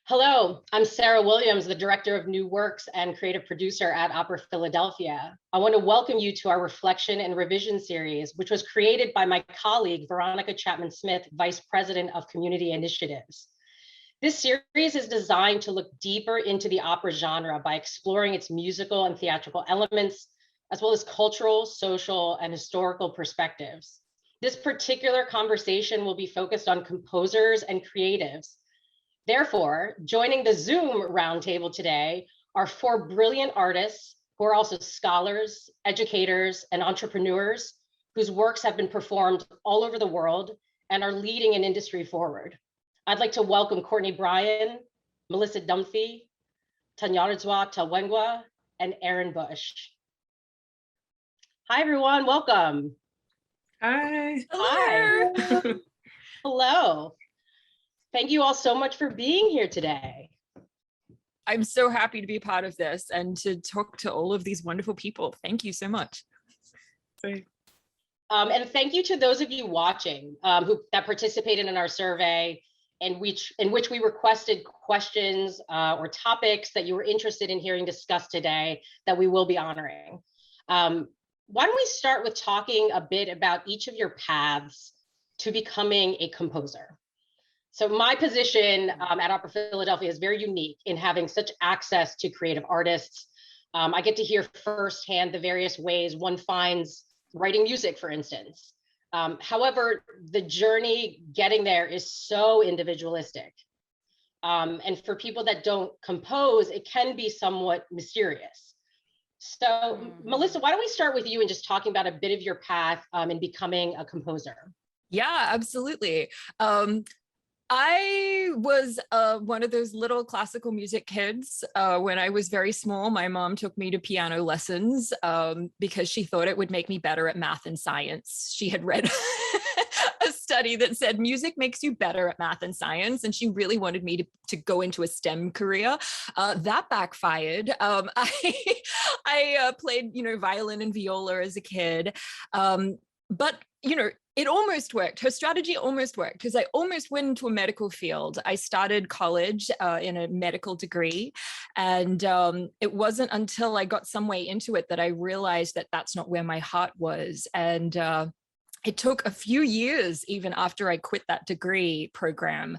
Hello, I'm Sarah Williams, the Director of New Works and Creative Producer at Opera Philadelphia. I want to welcome you to our Reflection and Revision series, which was created by my colleague, Veronica Chapman-Smith, Vice President of Community Initiatives. This series is designed to look deeper into the opera genre by exploring its musical and theatrical elements, as well as cultural, social, and historical perspectives. This particular conversation will be focused on composers and creatives. Therefore, joining the Zoom roundtable today are four brilliant artists who are also scholars, educators, and entrepreneurs whose works have been performed all over the world and are leading an industry forward. I'd like to welcome Courtney Bryan, Melissa Dunphy, Tanyaradzwa Tawengwa, and Erin Busch. Hi, everyone. Welcome. Hi. Hi. Hello. Thank you all so much for being here today. I'm so happy to be a part of this and to talk to all of these wonderful people. Thank you so much. And thank you to those of you watching that participated in our survey, in which we requested questions or topics that you were interested in hearing discussed today that we will be honoring. Why don't we start with talking a bit about each of your paths to becoming a composer? So my position at Opera Philadelphia is very unique in having such access to creative artists. I get to hear firsthand the various ways one finds writing music, for instance. However, the journey getting there is so individualistic. And for people that don't compose, it can be somewhat mysterious. So Melissa, why don't we start with you and just talking about a bit of your path in becoming a composer? Yeah, absolutely. I was one of those little classical music kids. When I was very small, my mom took me to piano lessons because she thought it would make me better at math and science. She had read a study that said music makes you better at math and science, and she really wanted me to go into a STEM career. That backfired. I played, violin and viola as a kid, but it almost worked. Her strategy almost worked because I almost went into a medical field. I started college in a medical degree, and it wasn't until I got some way into it that I realized that that's not where my heart was. And it took a few years, even after I quit that degree program,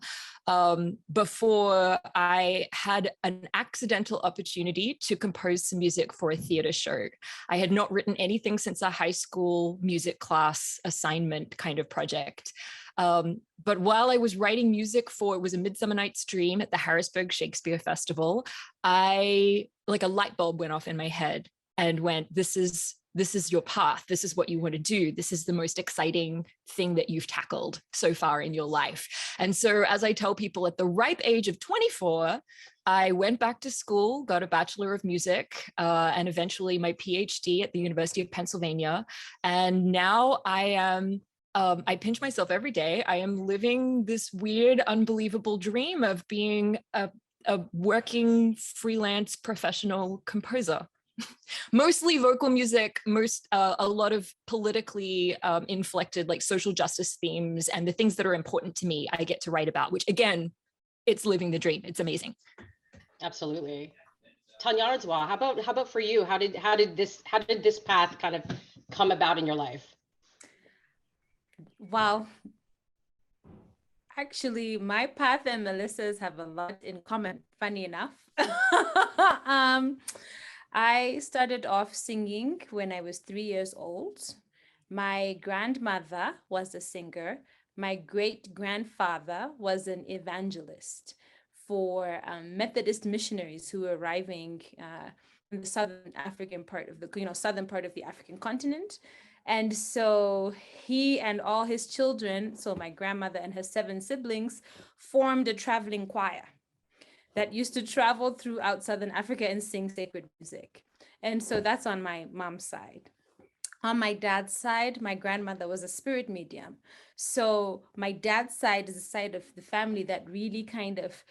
before I had an accidental opportunity to compose some music for a theater show. I had not written anything since a high school music class assignment kind of project. But while I was writing music for, it was A Midsummer Night's Dream at the Harrisburg Shakespeare Festival, like a light bulb went off in my head and went, this is your path. This is what you want to do. This is the most exciting thing that you've tackled so far in your life. And so, as I tell people, at the ripe age of 24, I went back to school, got a Bachelor of Music, and eventually my PhD at the University of Pennsylvania. And now I pinch myself every day. I am living this weird, unbelievable dream of being a working freelance professional composer. Mostly vocal music, a lot of politically inflected, like social justice themes and the things that are important to me I get to write about, which again, it's living the dream. It's amazing. Absolutely. Tanyaradzwa, how about for you? How did this path kind of come about in your life? Well, actually, my path and Melissa's have a lot in common, funny enough. I started off singing when I was 3 years old. My grandmother was a singer. My great-grandfather was an evangelist for Methodist missionaries who were arriving in the southern part of the African continent. And so he and all his children, so my grandmother and her 7 siblings, formed a traveling choir that used to travel throughout Southern Africa and sing sacred music. And so that's on my mom's side. On my dad's side, my grandmother was a spirit medium. So my dad's side is the side of the family that really kind of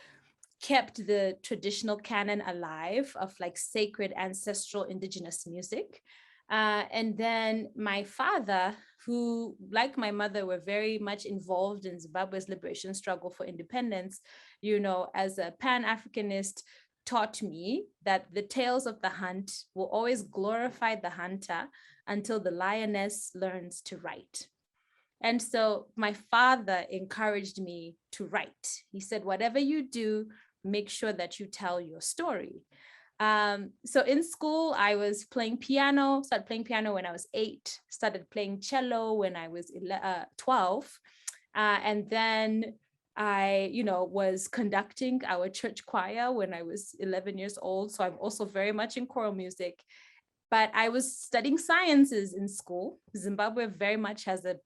kept the traditional canon alive of like sacred ancestral indigenous music. And then my father, who, like my mother, were very much involved in Zimbabwe's liberation struggle for independence, you know, as a Pan-Africanist, taught me that the tales of the hunt will always glorify the hunter until the lioness learns to write. And so my father encouraged me to write. He said, whatever you do, make sure that you tell your story. So in school, I was playing piano, started playing piano when I was 8, started playing cello when I was 12. And then I, you know, was conducting our church choir when I was 11 years old. So I'm also very much in choral music. But I was studying sciences in school. Zimbabwe very much has an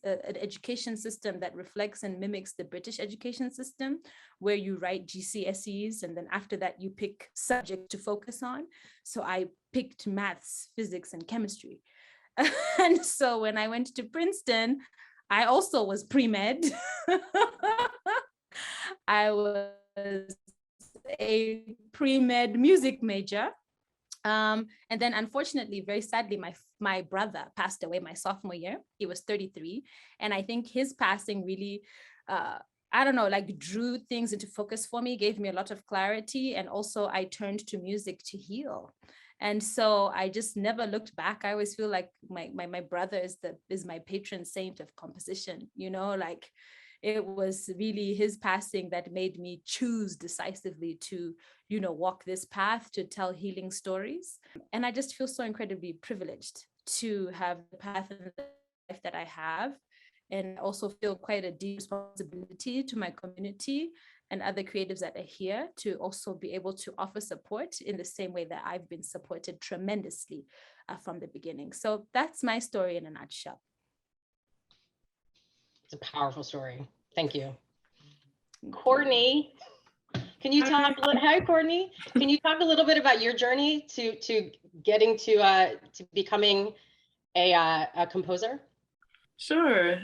education system that reflects and mimics the British education system, where you write GCSEs, and then after that you pick subject to focus on. So I picked maths, physics, and chemistry. And so when I went to Princeton, I also was pre-med. I was a pre-med music major. And then unfortunately, very sadly, my brother passed away my sophomore year. He was 33. And I think his passing really, I don't know, like drew things into focus for me, gave me a lot of clarity. And also I turned to music to heal. And so I just never looked back. I always feel like my brother is my patron saint of composition, you know, like it was really his passing that made me choose decisively to, you know, walk this path to tell healing stories. And I just feel so incredibly privileged to have the path in life that I have, and also feel quite a deep responsibility to my community and other creatives that are here to also be able to offer support in the same way that I've been supported tremendously from the beginning. So that's my story in a nutshell. It's a powerful story. Thank you. Courtney, can you talk a little? Hi, Courtney. Can you talk a little bit about your journey to getting to becoming a composer? Sure.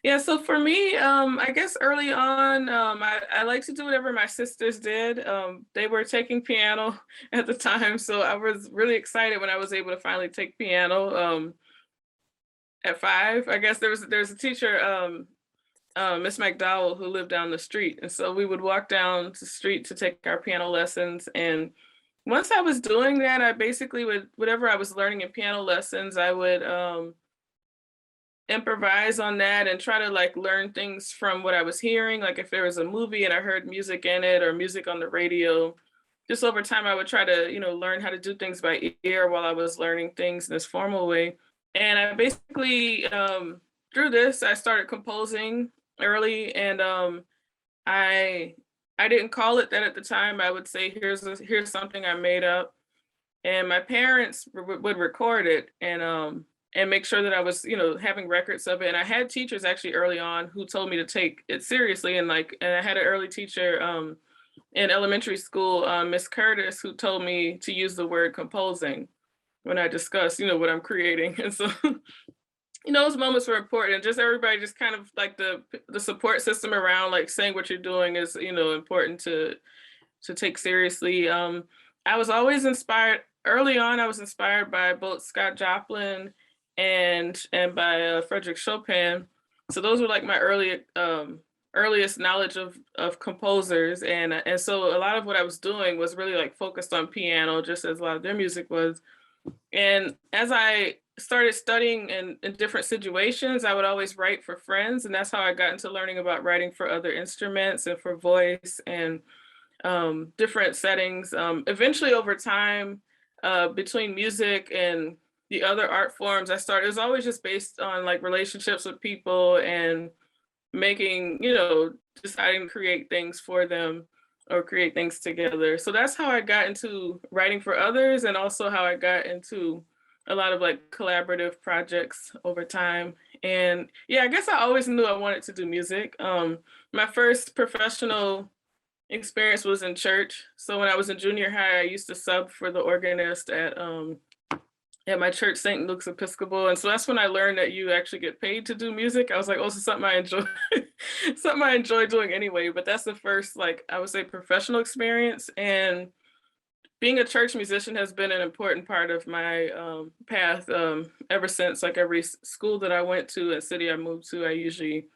Yeah, so for me, I guess early on, I like to do whatever my sisters did. They were taking piano at the time, so I was really excited when I was able to finally take piano at 5. I guess there's a teacher, Miss McDowell, who lived down the street. And so we would walk down the street to take our piano lessons. And once I was doing that, I basically would, whatever I was learning in piano lessons, I would improvise on that and try to like learn things from what I was hearing. Like if there was a movie and I heard music in it or music on the radio, just over time, I would try to, you know, learn how to do things by ear while I was learning things in this formal way. And I basically, through this, I started composing early, and I didn't call it that at the time. I would say, here's something I made up, and my parents would record it and make sure that I was, you know, having records of it. And I had teachers actually early on who told me to take it seriously, and I had an early teacher in elementary school, Miss Curtis, who told me to use the word composing when I discussed, you know, what I'm creating. And so you know, those moments were important. Just everybody just kind of like the support system around like saying what you're doing is, you know, important to take seriously. I was always inspired early on. I was inspired by both Scott Joplin and by Frederick Chopin. So those were like my earliest knowledge of composers. And so a lot of what I was doing was really like focused on piano, just as a lot of their music was. And as I started studying in different situations, I would always write for friends. And that's how I got into learning about writing for other instruments and for voice and different settings. Eventually over time, between music and the other art forms, it was always just based on like relationships with people and making, you know, deciding to create things for them or create things together. So that's how I got into writing for others, and also how I got into a lot of like collaborative projects over time. And yeah, I guess I always knew I wanted to do music. My first professional experience was in church. So when I was in junior high, I used to sub for the organist at my church, St. Luke's Episcopal. And so that's when I learned that you actually get paid to do music. I was like, oh, this is something I enjoy, something I enjoy doing anyway. But that's the first, like, I would say professional experience. And being a church musician has been an important part of my path ever since. Like every school that I went to and city I moved to, I usually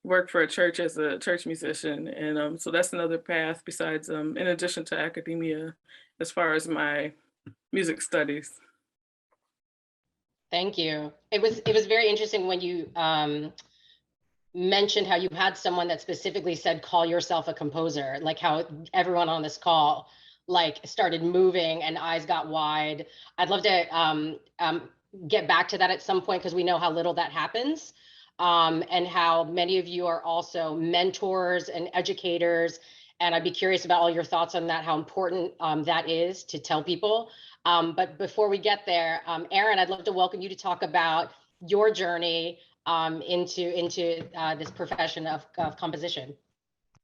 worked for a church as a church musician. And so that's another path besides, in addition to academia, as far as my music studies. Thank you. It was very interesting when you mentioned how you had someone that specifically said, call yourself a composer, like how everyone on this call like started moving and eyes got wide. I'd love to get back to that at some point because we know how little that happens, and how many of you are also mentors and educators. And I'd be curious about all your thoughts on that, how important that is to tell people. But before we get there, Erin, I'd love to welcome you to talk about your journey into this profession of composition.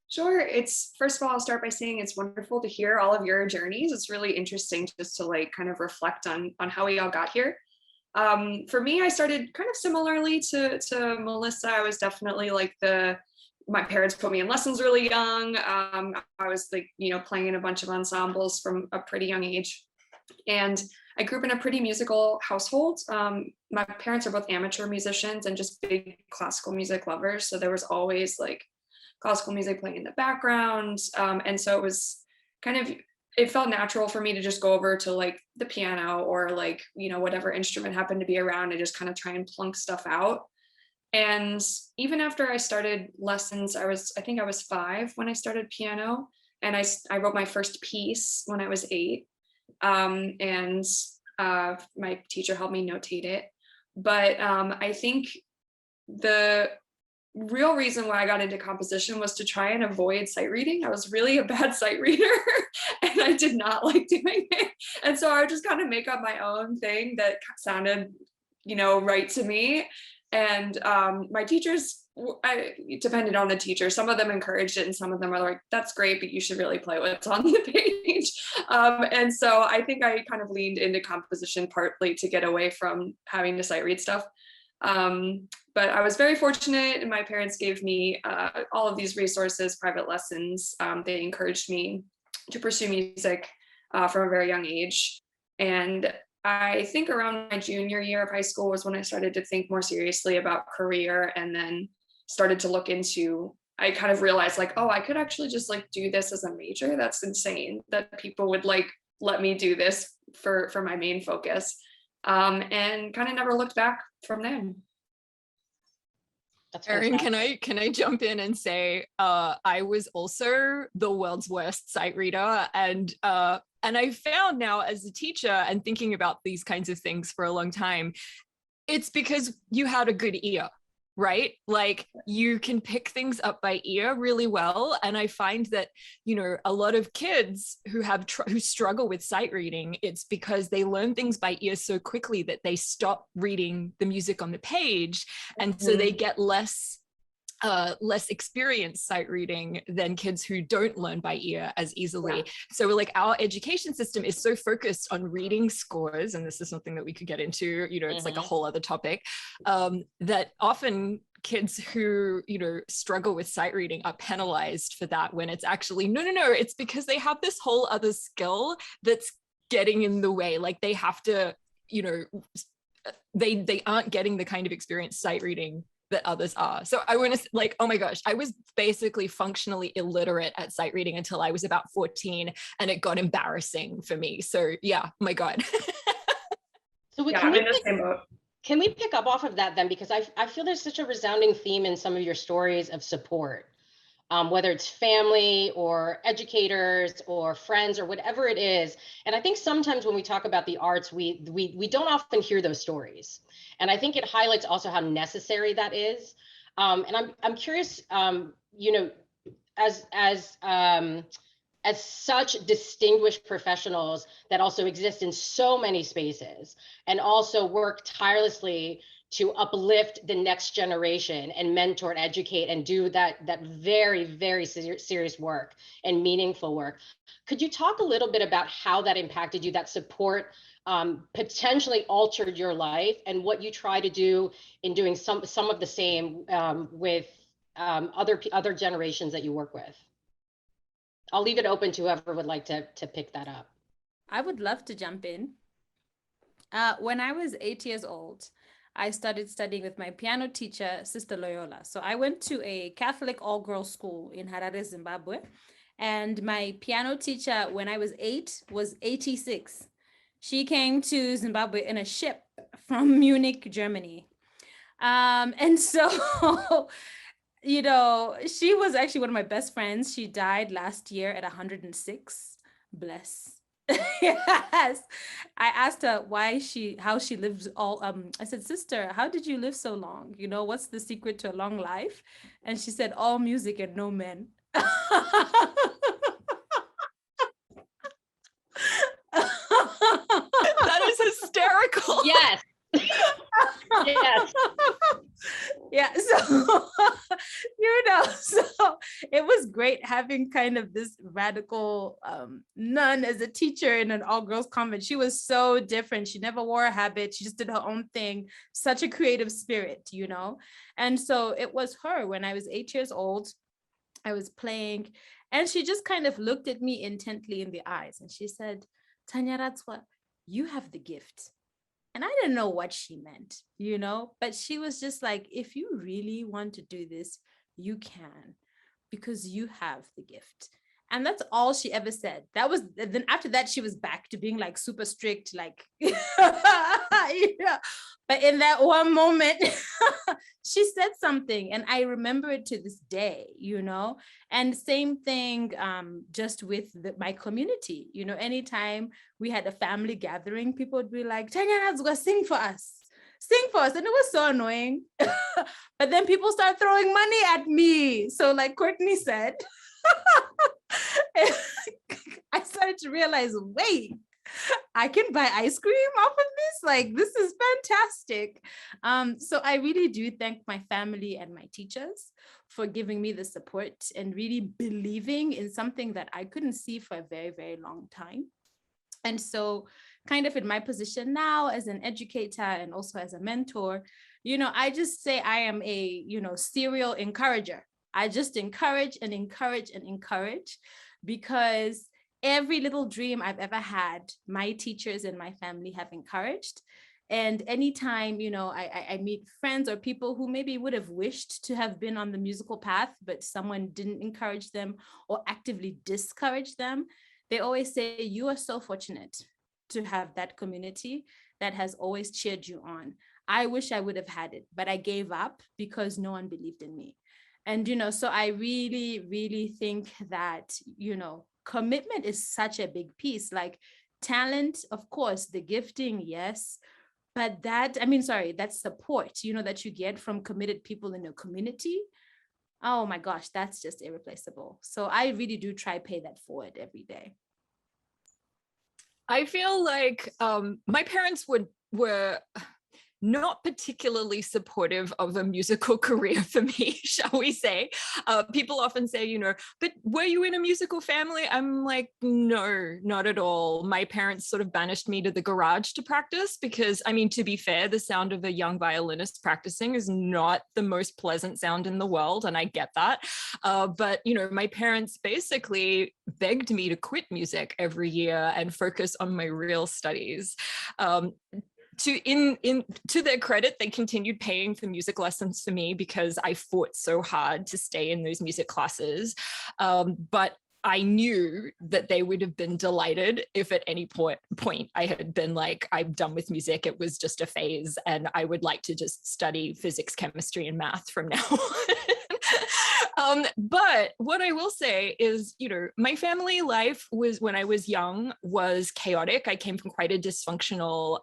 Sure. It's, first of all, I'll start by saying it's wonderful to hear all of your journeys. It's really interesting just to like kind of reflect on how we all got here. For me, I started kind of similarly to Melissa. I was definitely like my parents put me in lessons really young. I was like, playing in a bunch of ensembles from a pretty young age. And I grew up in a pretty musical household. My parents are both amateur musicians and just big classical music lovers. So there was always like classical music playing in the background. And so it was it felt natural for me to just go over to like the piano or like, whatever instrument happened to be around and just kind of try and plunk stuff out. And even after I started lessons, I think I was 5 when I started piano, and I wrote my first piece when I was 8. And my teacher helped me notate it. But I think the real reason why I got into composition was to try and avoid sight reading. I was really a bad sight reader and I did not like doing it. And so I would just kind of make up my own thing that sounded, right to me. And my teachers, it depended on the teacher. Some of them encouraged it and some of them are like, that's great, but you should really play what's on the page. And so I think I kind of leaned into composition partly to get away from having to sight read stuff. But I was very fortunate, and my parents gave me all of these resources, private lessons. They encouraged me to pursue music from a very young age. And I think around my junior year of high school was when I started to think more seriously about career, and then started to look into, I kind of realized like, oh, I could actually just like do this as a major. That's insane that people would like let me do this for my main focus. And kind of never looked back from then. Erin, can I jump in and say I was also the world's worst sight reader, and I found now as a teacher and thinking about these kinds of things for a long time, it's because you had a good ear, right? Like you can pick things up by ear really well. And I find that, a lot of kids who struggle with sight reading, it's because they learn things by ear so quickly that they stop reading the music on the page. And so they get less experienced sight reading than kids who don't learn by ear as easily. Yeah. So like our education system is so focused on reading scores, and this is something that we could get into, it's like a whole other topic, that often kids who, struggle with sight reading are penalized for that, when it's actually, no, it's because they have this whole other skill that's getting in the way. Like they have to, they aren't getting the kind of experience sight reading that others are. So I want to like, oh my gosh, I was basically functionally illiterate at sight reading until I was about 14, and it got embarrassing for me. So yeah, my God. So I'm in the same boat. Can we pick up off of that then? Because I feel there's such a resounding theme in some of your stories of support, whether it's family or educators or friends or whatever it is. And I think sometimes when we talk about the arts, we don't often hear those stories. And I think it highlights also how necessary that is. And I'm curious, as such distinguished professionals that also exist in so many spaces and also work tirelessly to uplift the next generation and mentor and educate and do that very, very serious work and meaningful work. Could you talk a little bit about how that impacted you, that support potentially altered your life, and what you try to do in doing some of the same with other generations that you work with? I'll leave it open to whoever would like to pick that up. I would love to jump in. When I was 8 years old, I started studying with my piano teacher, Sister Loyola. So I went to a Catholic all-girls school in Harare, Zimbabwe. And my piano teacher, when I was 8, was 86. She came to Zimbabwe in a ship from Munich, Germany. And so, you know, she was actually one of my best friends. She died last year at 106. Bless. Yes. I asked her how she lives all, I said, sister, how did you live so long? You know, what's the secret to a long life? And she said, all music and no men. That is hysterical. Yes. Yes. Yeah, so you know, so it was great having kind of this radical nun as a teacher in an all-girls convent. She was so different. She never wore a habit. She just did her own thing. Such a creative spirit, you know. And so it was her when I was 8 years old. I was playing, and she just kind of looked at me intently in the eyes, and she said, Tanyaradzwa, you have the gift. And I didn't know what she meant, you know, but she was just like, if you really want to do this, you can, because you have the gift. And that's all she ever said. That was, then after that, she was back to being like super strict, like, you know. But in that one moment, she said something, and I remember it to this day, you know. And same thing just with my community, you know, anytime we had a family gathering, people would be like, Tanyaradzwa, sing for us. Sing for us. And it was so annoying. But then people start throwing money at me. So like Courtney said, I started to realize, wait, I can buy ice cream off of this. Like, this is fantastic. So I really do thank my family and my teachers for giving me the support and really believing in something that I couldn't see for a very, very long time. And so kind of in my position now as an educator and also as a mentor, you know, I just say I am a, you know, serial encourager. I just encourage and encourage and encourage, because every little dream I've ever had, my teachers and my family have encouraged. And anytime, you know, I meet friends or people who maybe would have wished to have been on the musical path, but someone didn't encourage them or actively discourage them, they always say, you are so fortunate to have that community that has always cheered you on. I wish I would have had it, but I gave up because no one believed in me. And, you know, so I really, really think that, you know, commitment is such a big piece. Like talent, of course, the gifting, yes, but that support, you know, that you get from committed people in your community, oh my gosh, that's just irreplaceable. So I really do try pay that forward every day. I feel like my parents were not particularly supportive of a musical career for me, shall we say. People often say, you know, but were you in a musical family? I'm like, no, not at all. My parents sort of banished me to the garage to practice because, I mean, to be fair, the sound of a young violinist practicing is not the most pleasant sound in the world, and I get that. But, you know, my parents basically begged me to quit music every year and focus on my real studies. To their credit, they continued paying for music lessons for me because I fought so hard to stay in those music classes. But I knew that they would have been delighted if at any point I had been like, I'm done with music. It was just a phase, and I would like to just study physics, chemistry, and math from now on. But what I will say is, you know, my family life was, when I was young, was chaotic. I came from quite a dysfunctional,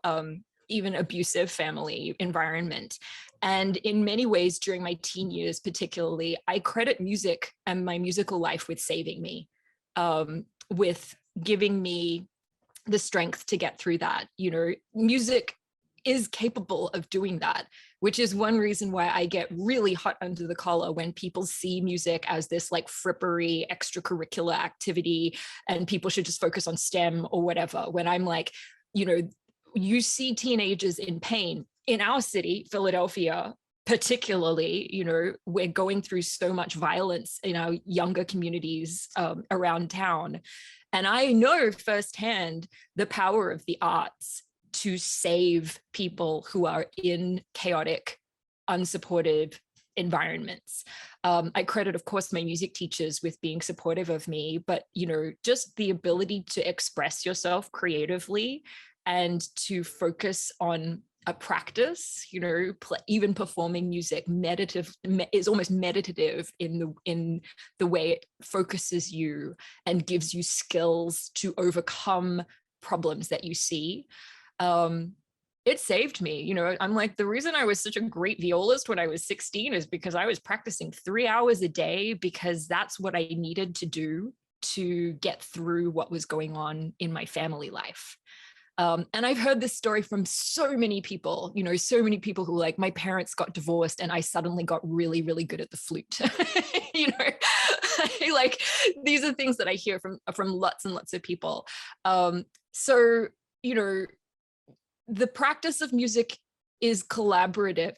even abusive family environment. And in many ways during my teen years, particularly, I credit music and my musical life with saving me, with giving me the strength to get through that. You know, music is capable of doing that, which is one reason why I get really hot under the collar when people see music as this like frippery extracurricular activity and people should just focus on STEM or whatever. When I'm like, you know, you see teenagers in pain. In our city, Philadelphia, particularly, we're going through so much violence in our younger communities around town. And I know firsthand the power of the arts to save people who are in chaotic, unsupportive environments. I credit, of course, my music teachers with being supportive of me, but, just the ability to express yourself creatively and to focus on a practice, even performing music is almost meditative in the way it focuses you and gives you skills to overcome problems that you see. It saved me. I'm like, the reason I was such a great violist when I was 16 is because I was practicing 3 hours a day, because that's what I needed to do to get through what was going on in my family life. And I've heard this story from so many people, so many people who like, my parents got divorced and I suddenly got really, really good at the flute. Like, these are things that I hear from lots and lots of people. So, the practice of music is collaborative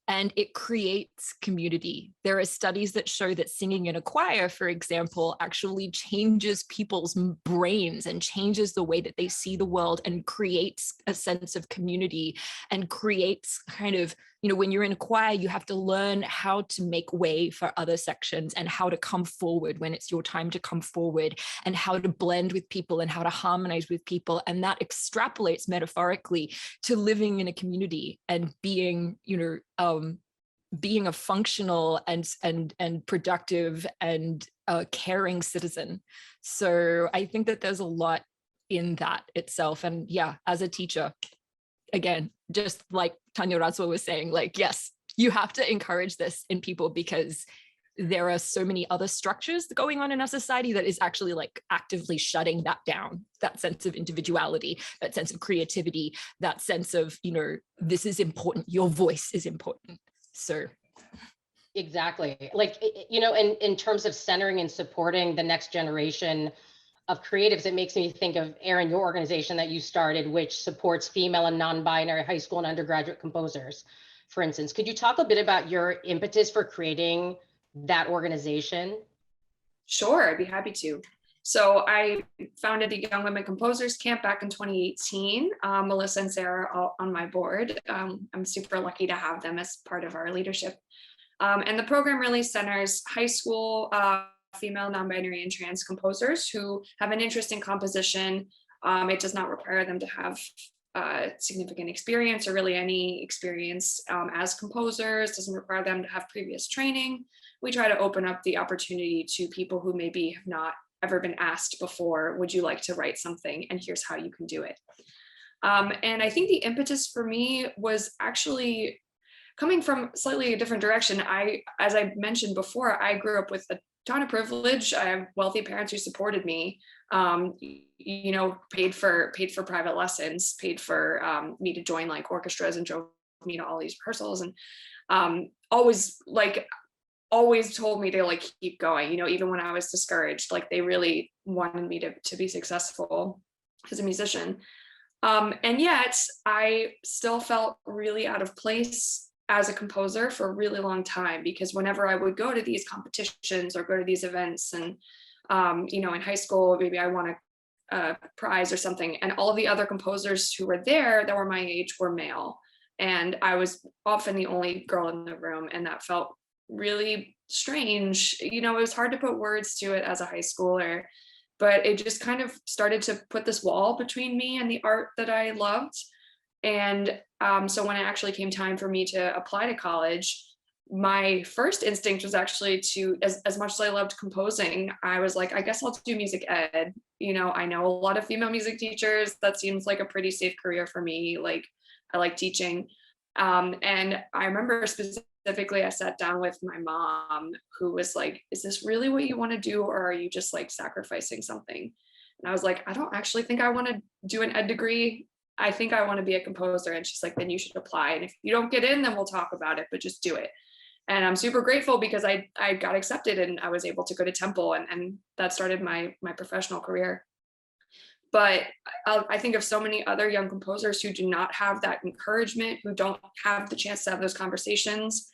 and it creates community. There are studies that show that singing in a choir, for example, actually changes people's brains and changes the way that they see the world and creates a sense of community and creates kind of, when you're in a choir, you have to learn how to make way for other sections and how to come forward when it's your time to come forward and how to blend with people and how to harmonize with people. And that extrapolates metaphorically to living in a community and being, being a functional and productive and caring citizen. So I think that there's a lot in that itself. And yeah, as a teacher, again, just like Tanyaradzwa was saying, like, yes, you have to encourage this in people because there are so many other structures going on in our society that is actually like actively shutting that down, that sense of individuality, that sense of creativity, that sense of, this is important, your voice is important. So exactly. Like, in terms of centering and supporting the next generation of creatives, it makes me think of, Erin, your organization that you started, which supports female and non-binary high school and undergraduate composers, for instance. Could you talk a bit about your impetus for creating that organization? Sure, I'd be happy to. So I founded the Young Women Composers Camp back in 2018. Melissa and Sarah are on my board. I'm super lucky to have them as part of our leadership. And the program really centers high school female, non-binary, and trans composers who have an interest in composition. It does not require them to have significant experience or really any experience as composers, doesn't require them to have previous training. We try to open up the opportunity to people who maybe have not ever been asked before, would you like to write something? And here's how you can do it. And I think the impetus for me was actually coming from slightly a different direction. As I mentioned before, I grew up with a ton of privilege. I have wealthy parents who supported me, paid for private lessons, paid for me to join like orchestras and drove me to all these rehearsals, and always told me to like keep going, even when I was discouraged. Like, they really wanted me to be successful as a musician. And yet I still felt really out of place as a composer for a really long time, because whenever I would go to these competitions or go to these events, and in high school, maybe I won a prize or something, and all of the other composers who were there that were my age were male, and I was often the only girl in the room, and that felt really strange. It was hard to put words to it as a high schooler, but it just kind of started to put this wall between me and the art that I loved. And so when it actually came time for me to apply to college, my first instinct was actually to, as much as I loved composing, I was like, I guess I'll do music ed. I know a lot of female music teachers. That seems like a pretty safe career for me. Like, I like teaching. And I remember specifically, I sat down with my mom, who was like, is this really what you want to do? Or are you just like sacrificing something? And I was like, I don't actually think I want to do an ed degree. I think I want to be a composer. And she's like, then you should apply. And if you don't get in, then we'll talk about it, but just do it. And I'm super grateful because I got accepted and I was able to go to Temple, and that started my professional career. But I think of so many other young composers who do not have that encouragement, who don't have the chance to have those conversations.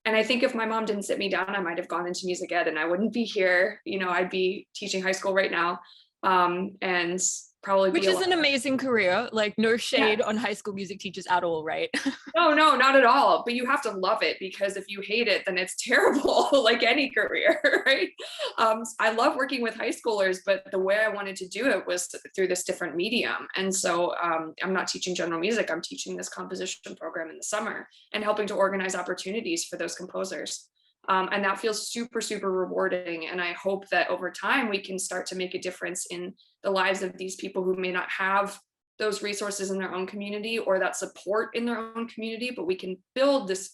And I think if my mom didn't sit me down, I might have gone into music ed and I wouldn't be here. You know, I'd be teaching high school right now, and probably Which be is an amazing career. Like, no shade Yes. on high school music teachers at all, right? No, not at all. But you have to love it, because if you hate it, then it's terrible, like any career, right? I love working with high schoolers, but the way I wanted to do it was through this different medium. And so I'm not teaching general music, I'm teaching this composition program in the summer and helping to organize opportunities for those composers. And that feels super, super rewarding. And I hope that over time we can start to make a difference in the lives of these people who may not have those resources in their own community or that support in their own community, but we can build this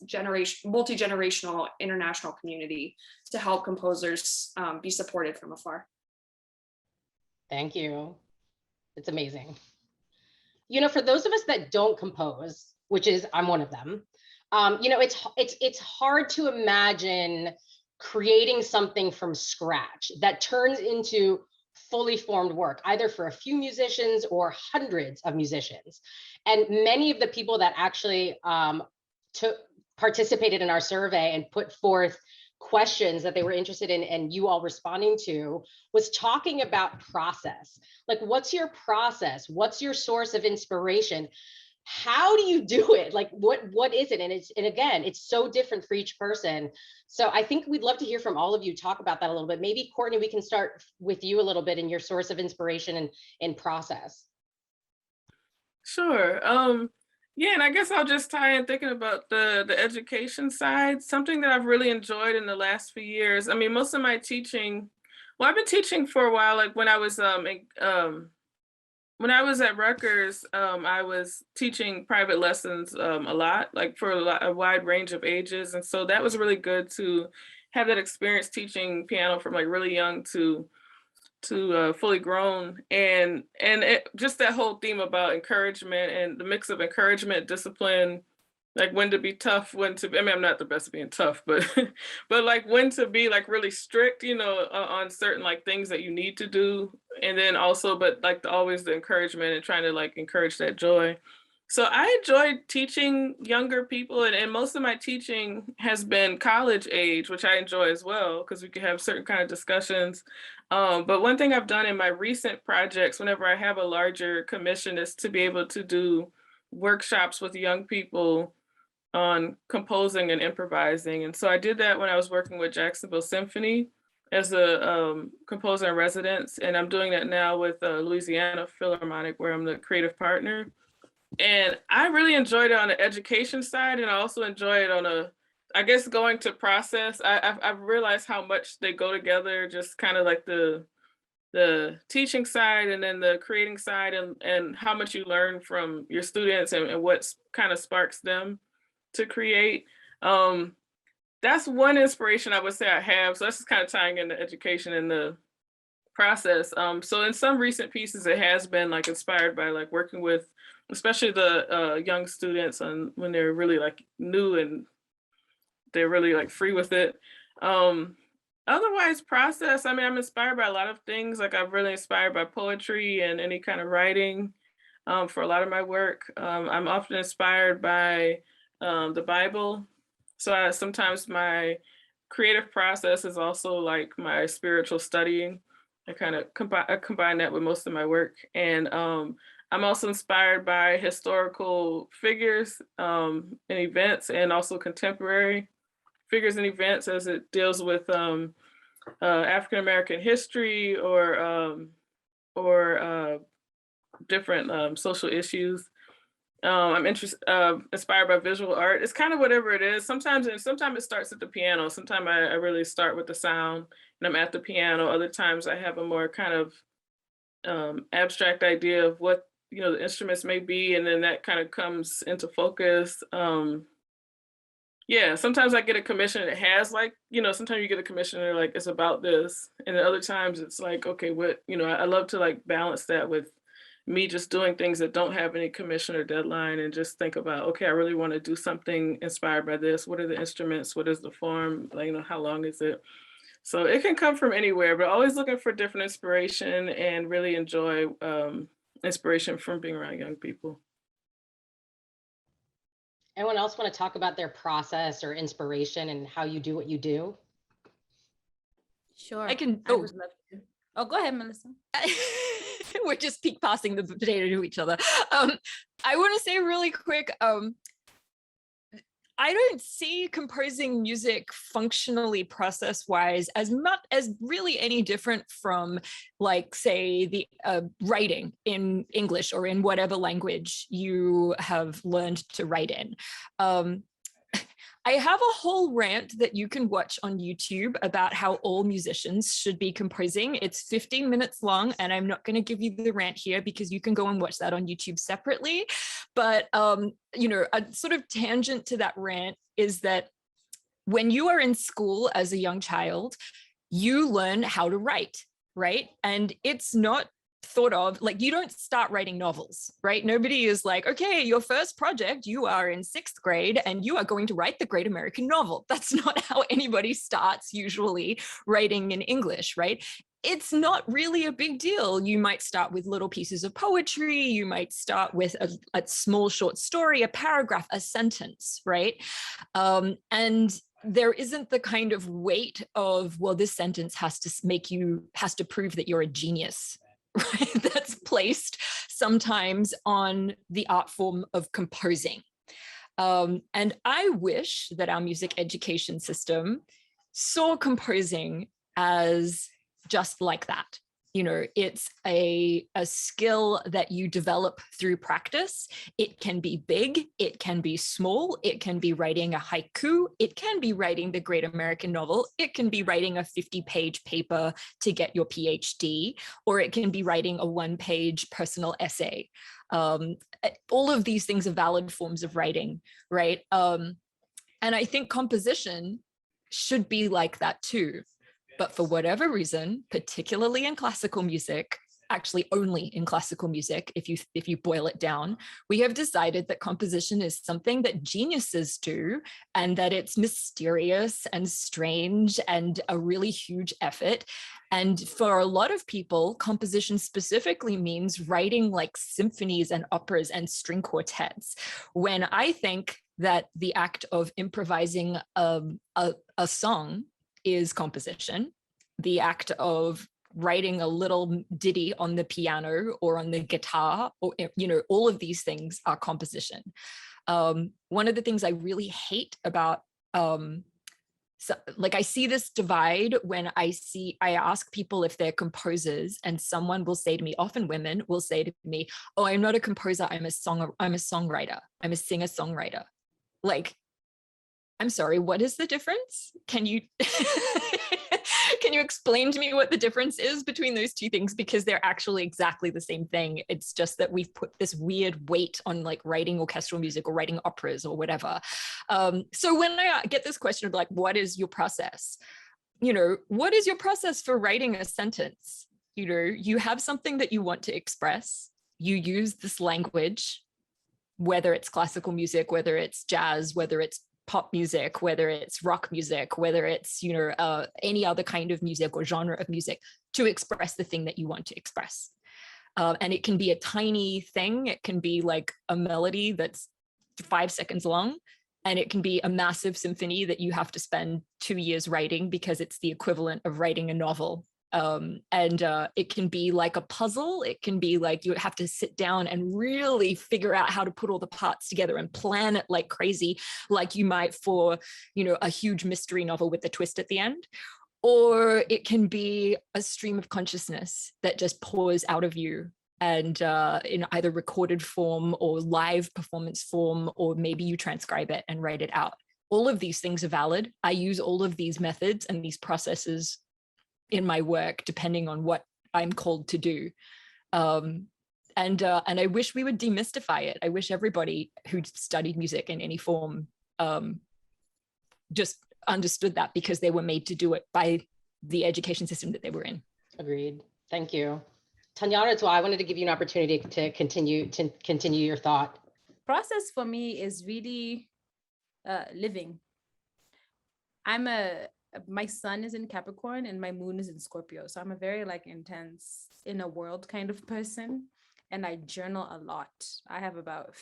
multi-generational international community to help composers be supported from afar. Thank you. It's amazing. You know, for those of us that don't compose, which is, I'm one of them, you know, it's hard to imagine creating something from scratch that turns into fully formed work, either for a few musicians or hundreds of musicians. And many of the people that actually participated in our survey and put forth questions that they were interested in and you all responding to was talking about process. Like, what's your process? What's your source of inspiration? How do you do it? Like, what is it? And again, it's so different for each person. So I think we'd love to hear from all of you, talk about that a little bit. Maybe Courtney, we can start with you a little bit in your source of inspiration and process. Sure. Yeah, and I guess I'll just tie in thinking about the education side, something that I've really enjoyed in the last few years. I mean, most of my teaching, well, I've been teaching for a while. Like when I was at Rutgers, I was teaching private lessons a lot, like for a wide range of ages. And so that was really good to have that experience teaching piano from like really young to fully grown. And just that whole theme about encouragement and the mix of encouragement, discipline, like when to be tough, when to, I mean, I'm not the best at being tough, but but like when to be like really strict, you know, on certain like things that you need to do. And then also, but like always the encouragement and trying to like encourage that joy. So I enjoyed teaching younger people, and most of my teaching has been college age, which I enjoy as well, because we can have certain kind of discussions. But one thing I've done in my recent projects, whenever I have a larger commission, is to be able to do workshops with young people on composing and improvising. And so I did that when I was working with Jacksonville Symphony as a composer in residence. And I'm doing that now with Louisiana Philharmonic, where I'm the creative partner. And I really enjoyed it on the education side. And I also enjoy it on I guess going to process. I've realized how much they go together, just kind of like the teaching side and then the creating side, and how much you learn from your students and what kind of sparks them to create. That's one inspiration I would say I have. So that's just kind of tying into education and the process. So in some recent pieces, it has been like inspired by like working with, especially the young students, and when they're really like new and they're really like free with it. Otherwise, process, I mean, I'm inspired by a lot of things. Like I'm really inspired by poetry and any kind of writing for a lot of my work. I'm often inspired by the Bible. So sometimes my creative process is also like my spiritual studying. I kind of combine that with most of my work. And I'm also inspired by historical figures and events, and also contemporary figures and events as it deals with African-American history or different social issues. I'm inspired by visual art. It's kind of whatever it is. Sometimes it starts at the piano. Sometimes I really start with the sound and I'm at the piano. Other times I have a more kind of abstract idea of what, you know, the instruments may be, and then that kind of comes into focus. Yeah, sometimes I get a commission that has like, you know, sometimes you get a commission and they're like, it's about this. And then other times it's like, okay, what, you know, I love to like balance that with me just doing things that don't have any commission or deadline, and just think about, okay, I really want to do something inspired by this. What are the instruments? What is the form? Like, you know, how long is it? So it can come from anywhere, but always looking for different inspiration and really enjoy inspiration from being around young people. Anyone else want to talk about their process or inspiration and how you do what you do? Sure. I can. I would love to. Oh, go ahead, Melissa. We're just peek passing the potato to each other. I want to say really quick, I don't see composing music functionally process-wise as much as really any different from, like, say, the writing in English or in whatever language you have learned to write in. I have a whole rant that you can watch on YouTube about how all musicians should be composing. It's 15 minutes long, and I'm not going to give you the rant here because you can go and watch that on YouTube separately. But, you know, a sort of tangent to that rant is that when you are in school as a young child, you learn how to write, right? And it's not thought of, like, you don't start writing novels, right? Nobody is like, okay, your first project, you are in 6th grade and you are going to write the great American novel. That's not how anybody starts usually writing in English, right? It's not really a big deal. You might start with little pieces of poetry. You might start with a small short story, a paragraph, a sentence, right? And there isn't the kind of weight of, well, this sentence has to prove that you're a genius, right? That's placed sometimes on the art form of composing. And I wish that our music education system saw composing as just like that. You know, it's a skill that you develop through practice. It can be big, it can be small, it can be writing a haiku, it can be writing the great American novel, it can be writing a 50-page paper to get your PhD, or it can be writing a 1-page personal essay. All of these things are valid forms of writing, right? And I think composition should be like that too. But for whatever reason, particularly in classical music, actually only in classical music, if you boil it down, we have decided that composition is something that geniuses do, and that it's mysterious and strange and a really huge effort. And for a lot of people, composition specifically means writing like symphonies and operas and string quartets, when I think that the act of improvising a song is composition. The act of writing a little ditty on the piano or on the guitar, or, you know, all of these things are composition. One of the things I really hate about, like, I see this divide when I ask people if they're composers, and someone will say to me, often women will say to me, oh, I'm not a composer, I'm a songwriter, I'm a singer-songwriter. Like, I'm sorry, what is the difference? Can you can you explain to me what the difference is between those two things? Because they're actually exactly the same thing. It's just that we've put this weird weight on, like, writing orchestral music or writing operas or whatever. So when I get this question of, like, what is your process? You know, what is your process for writing a sentence? You know, you have something that you want to express. You use this language, whether it's classical music, whether it's jazz, whether it's pop music, whether it's rock music, whether it's, you know, any other kind of music or genre of music, to express the thing that you want to express. And it can be a tiny thing. It can be like a melody that's 5 seconds long, and it can be a massive symphony that you have to spend 2 years writing because it's the equivalent of writing a novel. It can be like a puzzle. It can be like you have to sit down and really figure out how to put all the parts together and plan it like crazy, like you might for, you know, a huge mystery novel with a twist at the end. Or it can be a stream of consciousness that just pours out of you, and in either recorded form or live performance form, or maybe you transcribe it and write it out. All of these things are valid. I use all of these methods and these processes in my work, depending on what I'm called to do. And I wish we would demystify it. I wish everybody who studied music in any form just understood that, because they were made to do it by the education system that they were in. Agreed. Thank you. Tanyaradzwa, I wanted to give you an opportunity to continue your thought. Process for me is really living. I'm a my sun is in Capricorn and my moon is in Scorpio. So I'm a very like intense in a world kind of person. And I journal a lot. I have about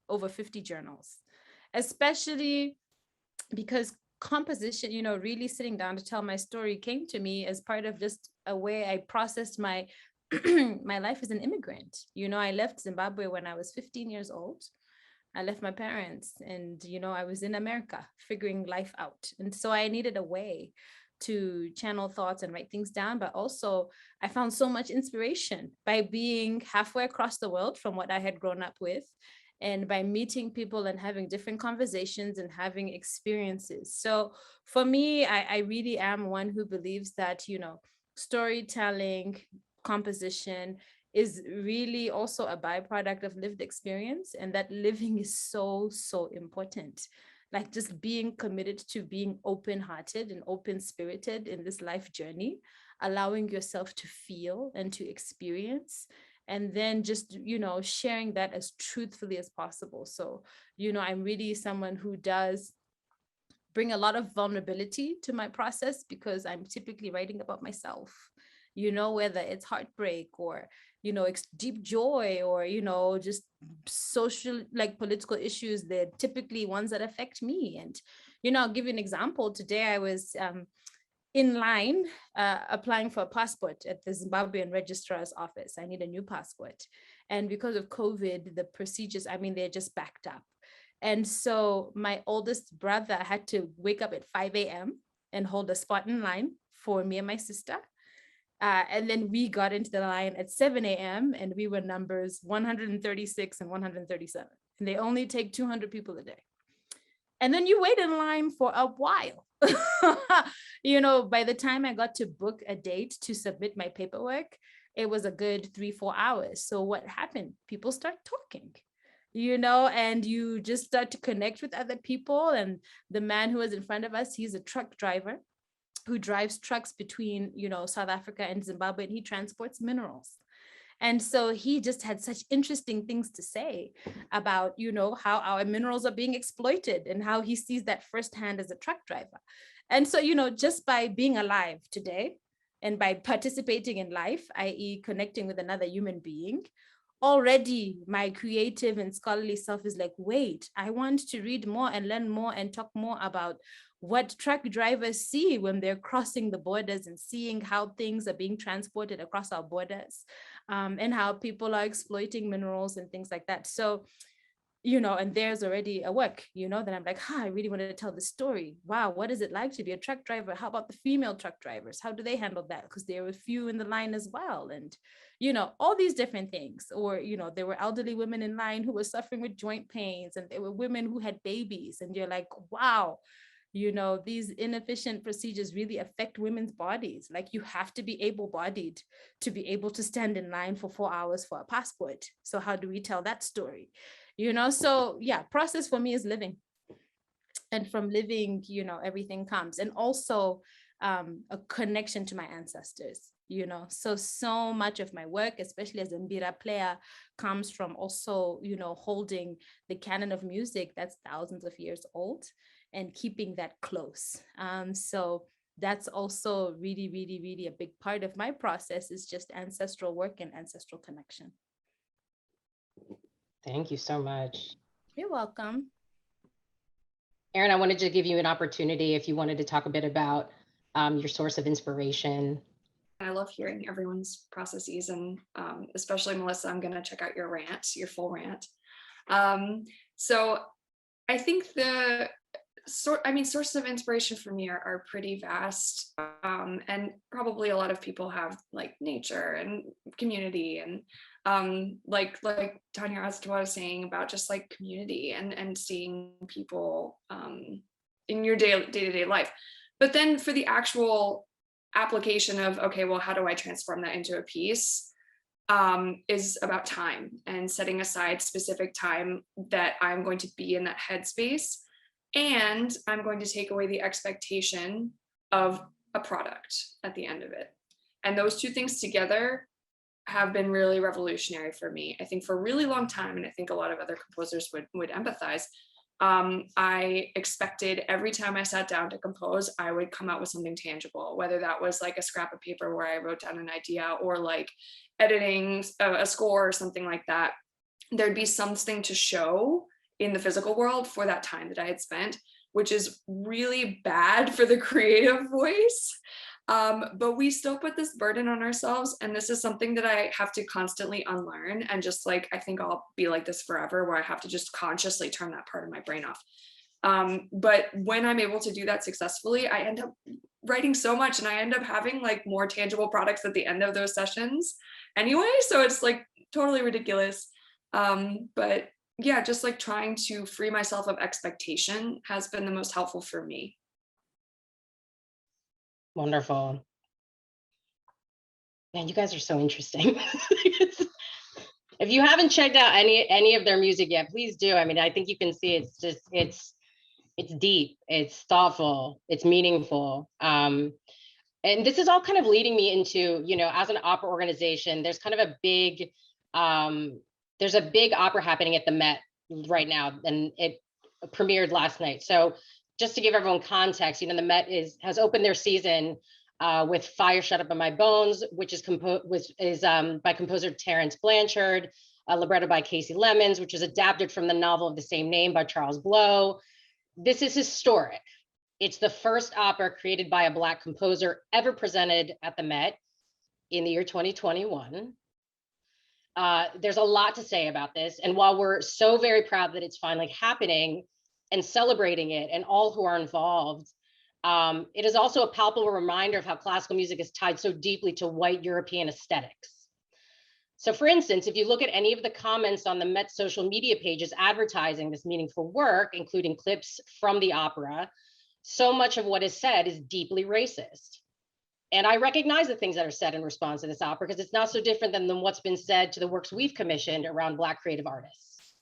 over 50 journals, especially because composition, really sitting down to tell my story came to me as part of just a way I processed my my life as an immigrant. I left Zimbabwe when I was 15 years old. I left my parents and, I was in America figuring life out. And so I needed a way to channel thoughts and write things down. But also I found so much inspiration by being halfway across the world from what I had grown up with, and by meeting people and having different conversations and having experiences. So for me, I really am one who believes that, storytelling, composition is really also a byproduct of lived experience, and that living is so, so important. Like just being committed to being open-hearted and open-spirited in this life journey, allowing yourself to feel and to experience, and then just, sharing that as truthfully as possible. So, I'm really someone who does bring a lot of vulnerability to my process, because I'm typically writing about myself, whether it's heartbreak or, deep joy or, just social, like political issues. They're typically ones that affect me. And, I'll give you an example. Today I was in line applying for a passport at the Zimbabwean registrar's office. I need a new passport. And because of COVID, the procedures, they're just backed up. And so my oldest brother had to wake up at 5 a.m. and hold a spot in line for me and my sister. And then we got into the line at 7 a.m. and we were numbers 136 and 137. And they only take 200 people a day. And then you wait in line for a while. By the time I got to book a date to submit my paperwork, it was a good 3-4 hours. So what happened? People start talking, and you just start to connect with other people. And the man who was in front of us, he's a truck driver who drives trucks between, South Africa and Zimbabwe, and he transports minerals. And so he just had such interesting things to say about, how our minerals are being exploited and how he sees that firsthand as a truck driver. And so, just by being alive today and by participating in life, i.e. connecting with another human being, already my creative and scholarly self is like, wait, I want to read more and learn more and talk more about what truck drivers see when they're crossing the borders and seeing how things are being transported across our borders, and how people are exploiting minerals and things like that. So, and there's already a work, that I'm like, I really wanted to tell the story. Wow, what is it like to be a truck driver? How about the female truck drivers? How do they handle that? Because there were a few in the line as well. And, all these different things. Or, there were elderly women in line who were suffering with joint pains, and there were women who had babies. And you're like, wow, these inefficient procedures really affect women's bodies. Like you have to be able-bodied to be able to stand in line for 4 hours for a passport. So how do we tell that story? So yeah, process for me is living. And from living, everything comes. And also a connection to my ancestors, so much of my work, especially as a mbira player, comes from also, holding the canon of music that's thousands of years old and keeping that close. So that's also really, really, really a big part of my process, is just ancestral work and ancestral connection. Thank you so much. You're welcome. Erin, I wanted to give you an opportunity if you wanted to talk a bit about your source of inspiration. I love hearing everyone's processes, and especially Melissa, I'm going to check out your rant, your full rant. So I think sources of inspiration for me are pretty vast, and probably a lot of people have like nature and community, and like Tanyaradzwa was saying about just like community and seeing people in your day-to-day life. But then for the actual application of, okay, well, how do I transform that into a piece, is about time and setting aside specific time that I'm going to be in that headspace. And I'm going to take away the expectation of a product at the end of it. And those two things together have been really revolutionary for me. I think for a really long time, and I think a lot of other composers would empathize, I expected every time I sat down to compose, I would come out with something tangible, whether that was like a scrap of paper where I wrote down an idea, or like editing a score or something like that. There'd be something to show in the physical world for that time that I had spent, which is really bad for the creative voice. But we still put this burden on ourselves. And this is something that I have to constantly unlearn. And just like, I think I'll be like this forever, where I have to just consciously turn that part of my brain off. But when I'm able to do that successfully, I end up writing so much, and I end up having like more tangible products at the end of those sessions anyway. So it's like totally ridiculous. But yeah, just like trying to free myself of expectation has been the most helpful for me. Wonderful. Man, you guys are so interesting. If you haven't checked out any of their music yet, please do. I mean, I think you can see it's deep, it's thoughtful, it's meaningful. And this is all kind of leading me into, you know, as an opera organization, there's kind of a big, there's a big opera happening at the Met right now, and it premiered last night. So just to give everyone context, you know, the Met has opened their season with Fire Shut Up in My Bones, which is by composer Terence Blanchard, a libretto by Casey Lemons, which is adapted from the novel of the same name by Charles Blow. This is historic. It's the first opera created by a Black composer ever presented at the Met in the year 2021. There's a lot to say about this. And while we're so very proud that it's finally happening and celebrating it and all who are involved, it is also a palpable reminder of how classical music is tied so deeply to white European aesthetics. So for instance, if you look at any of the comments on the Met social media pages advertising this meaningful work, including clips from the opera, so much of what is said is deeply racist. And I recognize the things that are said in response to this opera, because it's not so different than what's been said to the works we've commissioned around Black creative artists.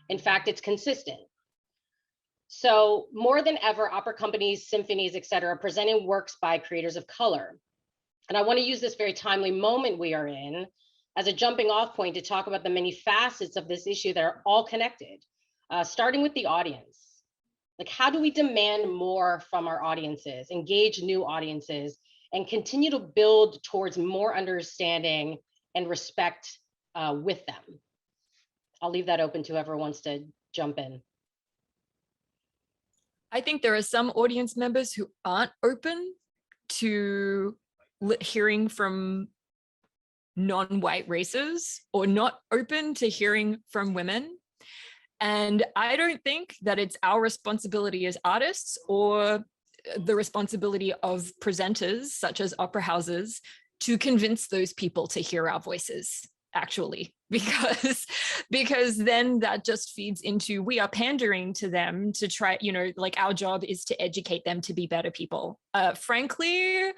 In fact, it's consistent. So more than ever, opera companies, symphonies, et cetera, are presenting works by creators of color. And I want to use this very timely moment we are in as a jumping off point to talk about the many facets of this issue that are all connected, starting with the audience. Like, how do we demand more from our audiences, engage new audiences, and continue to build towards more understanding and respect with them? I'll leave that open to whoever wants to jump in. I think there are some audience members who aren't open to hearing from non-white races, or not open to hearing from women. And I don't think that it's our responsibility as artists, or the responsibility of presenters such as opera houses, to convince those people to hear our voices, actually, because then that just feeds into, we are pandering to them to try, you know, like our job is to educate them to be better people. Frankly,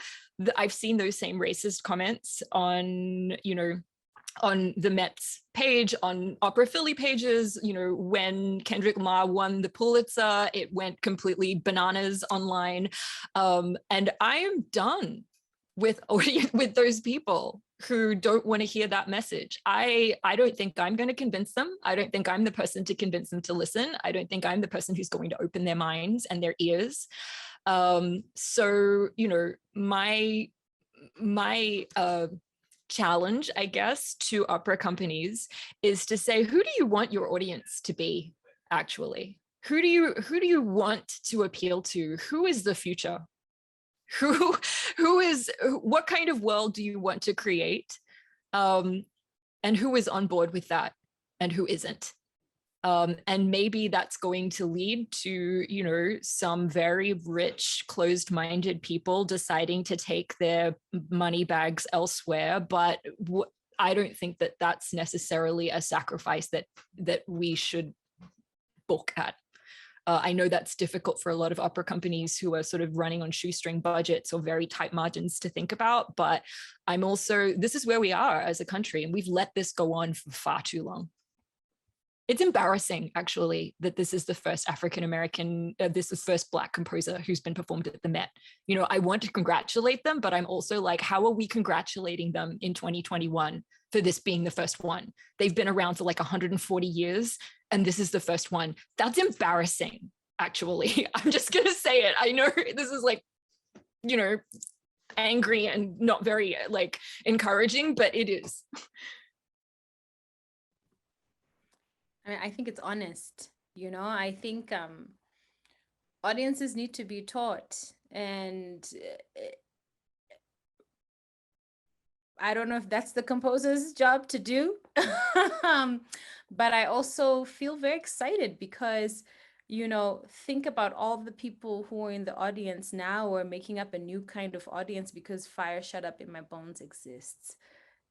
I've seen those same racist comments on, you know, on the Met's page, on Opera Philly pages. You know, when Kendrick Lamar won the Pulitzer, it went completely bananas online. And I am done with those people who don't want to hear that message. I don't think I'm going to convince them. I don't think I'm the person to convince them to listen. I don't think I'm the person who's going to open their minds and their ears. So, you know, my challenge, I guess, to opera companies is to say, who do you want your audience to be, actually? Who do you want to appeal to? Who is the future? What kind of world do you want to create? And who is on board with that and who isn't? And maybe that's going to lead to, you know, some very rich, closed-minded people deciding to take their money bags elsewhere. But I don't think that that's necessarily a sacrifice that we should balk at. I know that's difficult for a lot of opera companies who are sort of running on shoestring budgets or very tight margins to think about, but this is where we are as a country, and we've let this go on for far too long. It's embarrassing, actually, that this is the first African-American, this is the first Black composer who's been performed at the Met. You know, I want to congratulate them, but I'm also like, how are we congratulating them in 2021 for this being the first one? They've been around for like 140 years, and this is the first one. That's embarrassing, actually. I'm just gonna say it. I know this is like, you know, angry and not very like encouraging, but it is. I think it's honest, you know. I think audiences need to be taught, and I don't know if that's the composer's job to do, but I also feel very excited because, you know, think about all the people who are in the audience now or making up a new kind of audience because Fire Shut Up in My Bones exists.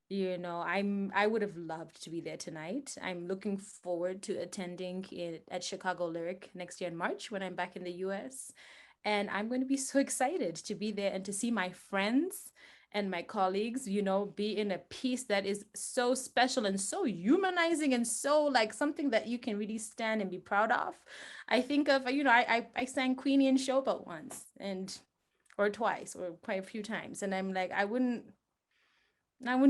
You know, I would have loved to be there tonight. I'm looking forward to attending it at Chicago Lyric next year in March when I'm back in the US. And I'm going to be so excited to be there and to see my friends and my colleagues, you know, be in a piece that is so special and so humanizing and so like something that you can really stand and be proud of. I think of, you know, I sang Queenie and Showboat once or twice or quite a few times. And I'm like, I wouldn't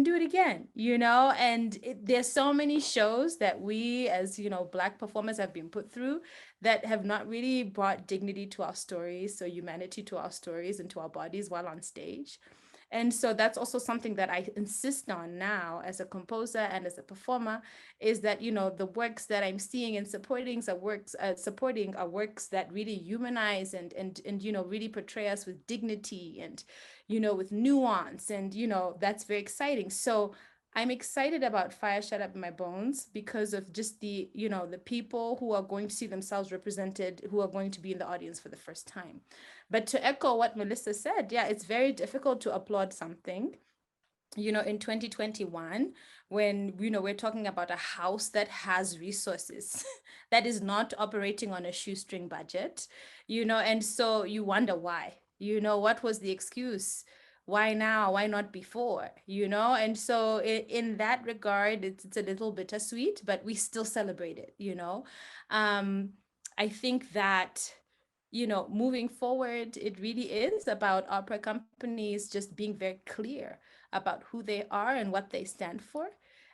do it again, you know. And there's so many shows that we as, you know, Black performers have been put through that have not really brought dignity to our stories, so humanity to our stories and to our bodies while on stage. And so that's also something that I insist on now as a composer and as a performer, is that, you know, the works that I'm seeing and supporting are works that really humanize and you know, really portray us with dignity and, you know, with nuance, and, you know, that's very exciting. So I'm excited about Fire Shut Up in My Bones because of just the, you know, the people who are going to see themselves represented, who are going to be in the audience for the first time. But to echo what Melissa said, yeah, it's very difficult to applaud something, you know, in 2021, when, you know, we're talking about a house that has resources, that is not operating on a shoestring budget, you know, and so you wonder why, you know, what was the excuse? Why now? Why not before? You know, and so in that regard, it's a little bittersweet, but we still celebrate it, you know. I think that, you know, moving forward, it really is about opera companies just being very clear about who they are and what they stand for.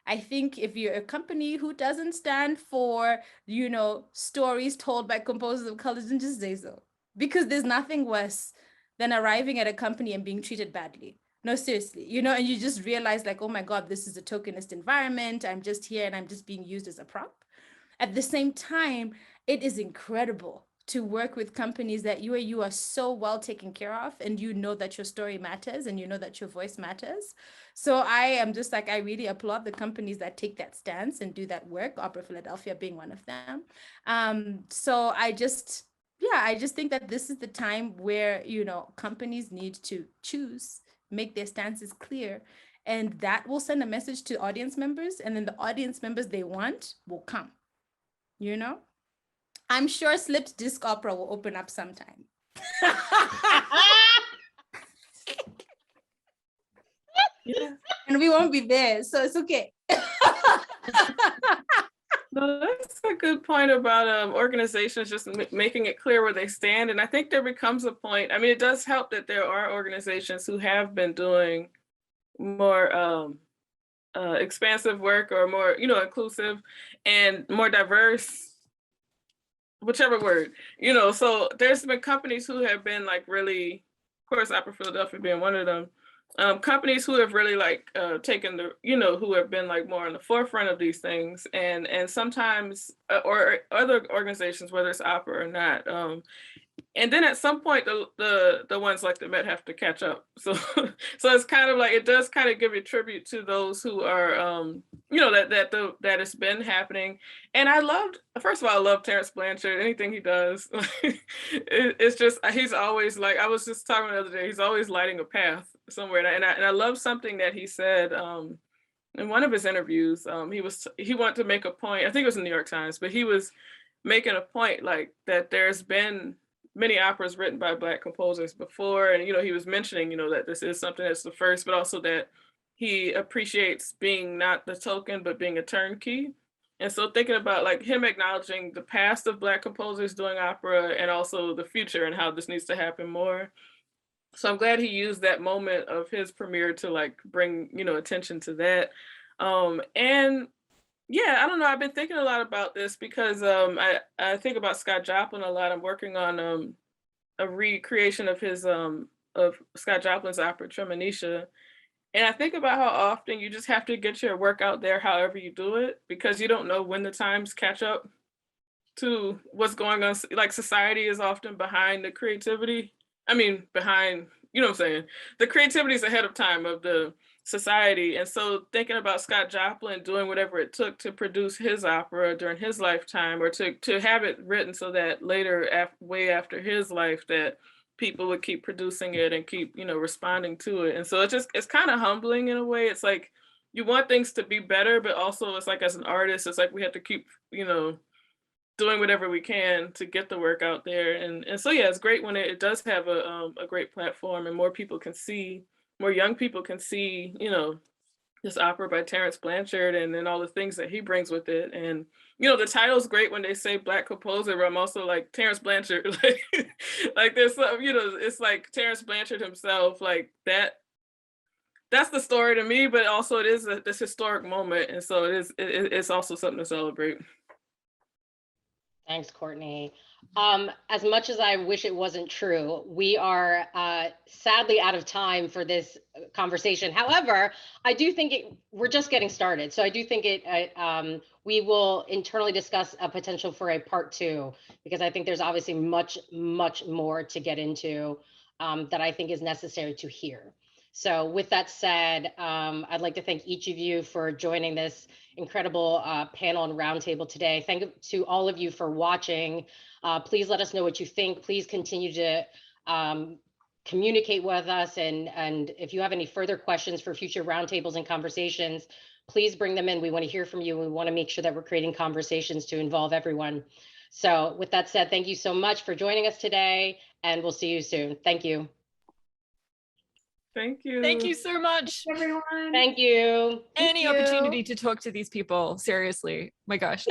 I think if you're a company who doesn't stand for, you know, stories told by composers of color, then just say so. Because there's nothing worse than arriving at a company and being treated badly. No, seriously, you know, and you just realize like, oh my God, this is a tokenist environment. I'm just here and I'm just being used as a prop. At the same time, it is incredible to work with companies that you are so well taken care of, and you know that your story matters and you know that your voice matters. So I am just like, I really applaud the companies that take that stance and do that work, Opera Philadelphia being one of them. So I just think that this is the time where, you know, companies need to choose, make their stances clear, and that will send a message to audience members, and then the audience members they want will come, you know. I'm sure Slipped Disc Opera will open up sometime. Yeah. And we won't be there, so it's okay. No, that's a good point about organizations just making it clear where they stand. And I think there becomes a point, I mean, it does help that there are organizations who have been doing more expansive work, or more, you know, inclusive and more diverse, whichever word, you know. So there's been companies who have been like really, of course, Opera Philadelphia being one of them, companies who have really like taken the, you know, who have been like more on the forefront of these things, and sometimes or other organizations, whether it's opera or not, and then at some point the ones like the Met have to catch up. So so it's kind of like, it does kind of give a tribute to those who are you know, that it's been happening. And first of all, I love Terrence Blanchard, anything he does. It's just, he's always like, I was just talking the other day, he's always lighting a path somewhere. And I love something that he said in one of his interviews. He wanted to make a point, I think it was in the New York Times, but he was making a point like that there's been many operas written by Black composers before. And, you know, he was mentioning, you know, that this is something that's the first, but also that he appreciates being not the token, but being a turnkey. And so thinking about like him acknowledging the past of Black composers doing opera and also the future and how this needs to happen more. So I'm glad he used that moment of his premiere to like bring, you know, attention to that. And yeah, I don't know. I've been thinking a lot about this because I think about Scott Joplin a lot. I'm working on a recreation of his of Scott Joplin's opera Tremonisha. And I think about how often you just have to get your work out there however you do it, because you don't know when the times catch up to what's going on. Like society is often behind the creativity. I mean, behind, you know what I'm saying? The creativity is ahead of time of the society. And so thinking about Scott Joplin doing whatever it took to produce his opera during his lifetime, or to have it written so that later, way after his life, that people would keep producing it and keep, you know, responding to it. And so it's kind of humbling in a way. It's like you want things to be better, but also it's like as an artist, it's like we have to keep, you know, doing whatever we can to get the work out there. And so, yeah, it's great when it does have a great platform and more people can see, more young people can see, you know, this opera by Terence Blanchard and then all the things that he brings with it. And, you know, the title's great when they say Black composer, but I'm also like Terence Blanchard, like there's some, you know, it's like Terence Blanchard himself, like that's the story to me, but also it is this historic moment. And so it's also something to celebrate. Thanks, Courtney. As much as I wish it wasn't true, we are sadly out of time for this conversation. However, I do think we're just getting started. So I do think we will internally discuss a potential for a part 2, because I think there's obviously much, much more to get into that I think is necessary to hear. So with that said, I'd like to thank each of you for joining this incredible panel and roundtable today. Thank you to all of you for watching. Please let us know what you think. Please continue to communicate with us. And if you have any further questions for future roundtables and conversations, please bring them in. We want to hear from you. We want to make sure that we're creating conversations to involve everyone. So with that said, thank you so much for joining us today, and we'll see you soon. Thank you. Thank you. Thank you so much. Everyone. Thank you. Any opportunity to talk to these people, seriously. My gosh.